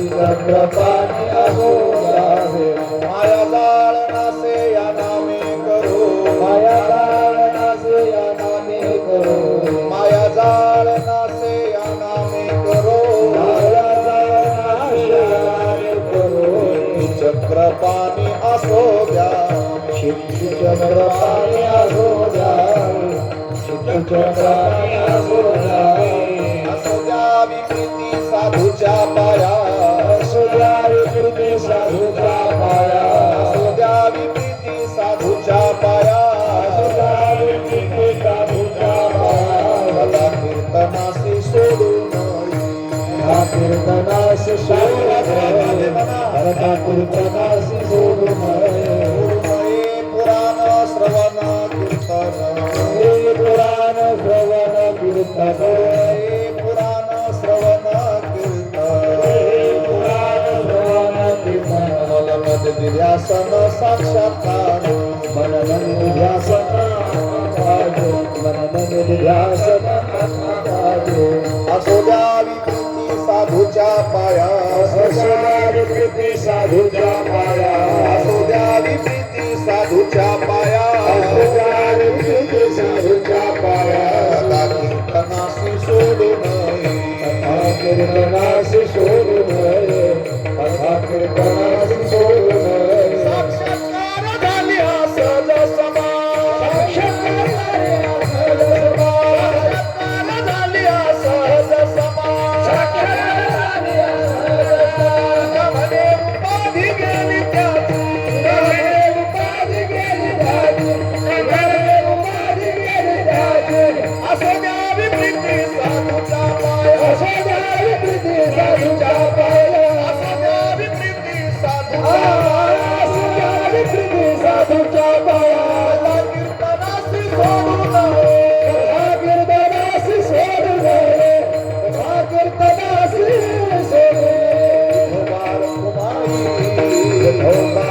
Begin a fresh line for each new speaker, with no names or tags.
चक्रपाणी अहो जावे माया जाळ नासे या नामे करो माया जाळ नासे या नामे करो माया जाळ नासे या नामे करो माया जाळ नासे या नामे करो चक्रपाणी असो द्या चक्रपाणी असो द्या चक्रपाणी असो द्या असो द्या विकृती साधूच्या पाया असो द्या विकृती साधूच्या पाया असो द्या विकृती साधूच्या पाया असो द्या विकृती साधूच्या पाया सदा कीर्तनासी सोडू नये सदा कीर्तनासी सोडू नये सदा कीर्तनासी सोडू नये पुराण श्रवण कीर्तन पुराण श्रवण कीर्तन पुराण श्रवण कीर्तन ध्यासन साक्षात्कार मनन ध्यासन मनन ध्यासन असो द्या विकृती साधूच्या पाया असो द्या विकृती साधूच्या पाया असो द्या विकृती साधूच्या पाया असो द्या विकृती साधूच्या पाया सदा कीर्तनासी सोडू नये कीर्तनासी सोडू नये सदा कीर्तनासी सोडू नये साक्षात्कार झाल्या सहज समा साक्षात्कार झाल्या सहज समा म्हणे उपाधी गेली त्याची उपाधी गेली त्याची उपाधी गेली त्याची असो द्या विकृती साधूच्या पाया असो द्या विकृती साधूच्या पाया असो द्या विकृती साधूच्या पाया कीर्तनासी सोडू नये कीर्तनासी सोडू नये कीर्तनासी सोडू नये